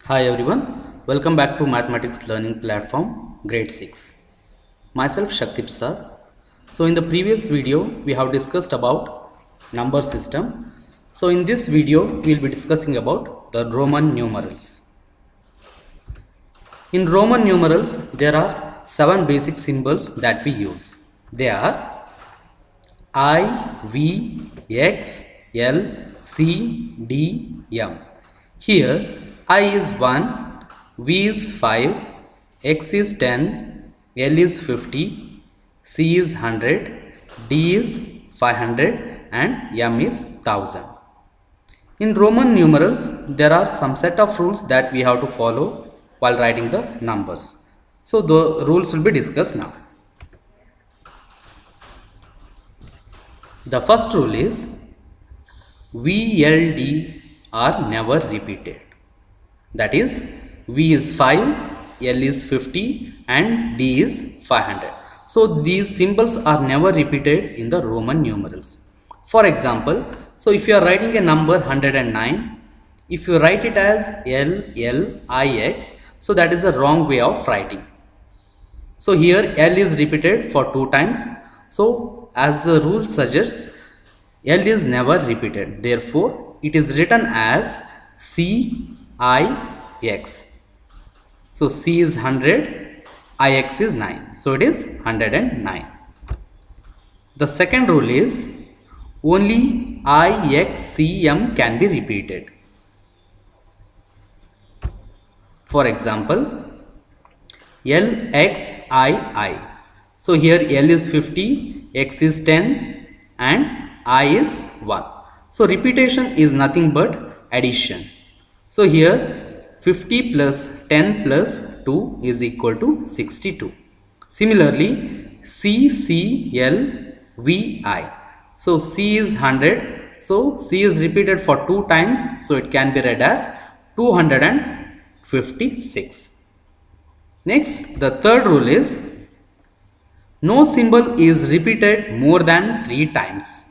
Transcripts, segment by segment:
Hi everyone, welcome back to Mathematics Learning Platform Grade 6. Myself Shakti Prasad. So in the previous video we have discussed about number system. So in this video we will be discussing about the Roman numerals. In Roman numerals there are 7 basic symbols that we use. They are I, V, X, L, C, D, M. Here I is 1, V is 5, X is 10, L is 50, C is 100, D is 500 and M is 1000. In Roman numerals there are some set of rules that we have to follow while writing the numbers. So the rules will be discussed now. The first rule is VLD are never repeated. That is, V is 5, L is 50 and D is 500. So these symbols are never repeated in the Roman numerals. For example, so if you are writing a number 109, if you write it as LLIX, so that is a wrong way of writing. So here L is repeated for 2 times. So as the rule suggests, L is never repeated. Therefore, it is written as CIX. So C is 100, IX is 9. So it is 109. The second rule is only IXCM can be repeated. For example, LXII. So here L is 50, X is 10 and I is 1. So repetition is nothing but addition. So here 50 plus 10 plus 2 is equal to 62. Similarly, CCLVI. So C is 100. So C is repeated for 2 times. So it can be read as 256. Next, the third rule is no symbol is repeated more than 3 times.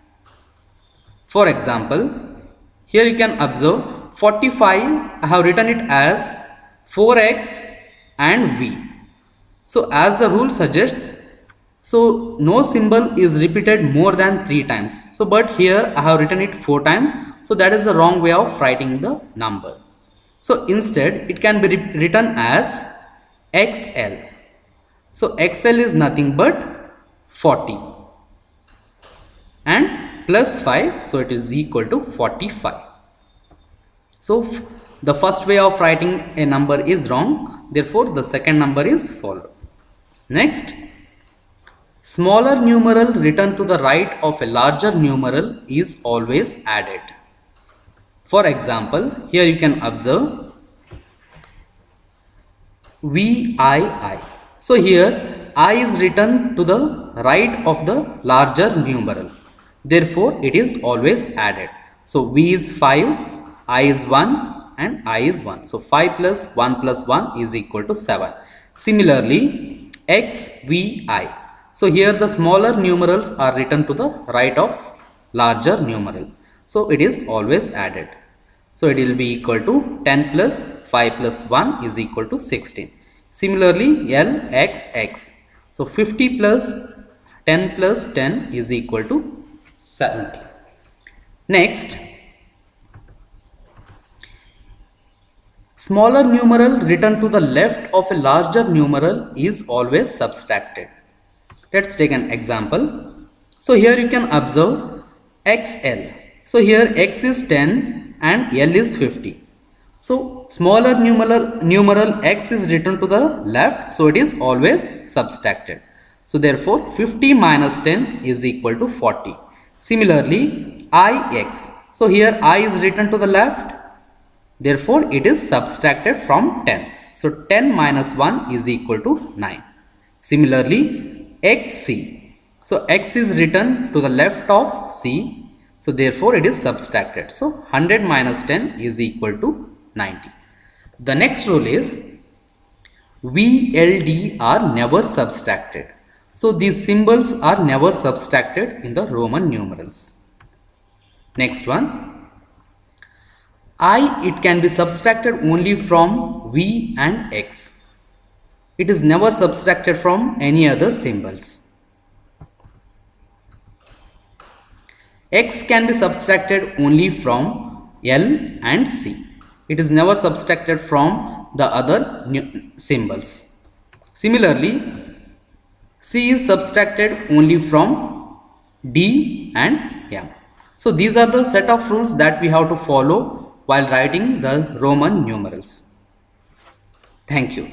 For example, here you can observe 45, I have written it as 4x and V. So as the rule suggests, so no symbol is repeated more than 3 times. So but here I have written it 4 times. So that is the wrong way of writing the number. So instead it can be written as XL. So XL is nothing but 40 and plus 5, so it is equal to 45. So the first way of writing a number is wrong, therefore the second number is followed. Next, smaller numeral written to the right of a larger numeral is always added. For example, here you can observe VII. So here I is written to the right of the larger numeral. Therefore, it is always added. So V is 5, I is 1 and I is 1. So 5 plus 1 is equal to 7. Similarly, XVI. So here the smaller numerals are written to the right of larger numeral. So it is always added. So it will be equal to 10 plus 5 plus 1 is equal to 16. Similarly, LXX. So 50 plus 10 plus 10 is equal to 70. Next, smaller numeral written to the left of a larger numeral is always subtracted. Let's take an example. So here you can observe XL. So here X is 10 and L is 50. So smaller numeral X is written to the left, so it is always subtracted. So therefore 50 minus 10 is equal to 40. Similarly, IX. So here I is written to the left, therefore it is subtracted from 10. So 10 minus 1 is equal to 9. Similarly, XC. So X is written to the left of C, so therefore it is subtracted. So 100 minus 10 is equal to 90. The next rule is VLD are never subtracted. So these symbols are never subtracted in the Roman numerals. Next one, I, it can be subtracted only from V and X. It is never subtracted from any other symbols. X can be subtracted only from L and C. It is never subtracted from the other symbols. Similarly, C is subtracted only from D and M. So these are the set of rules that we have to follow while writing the Roman numerals. Thank you.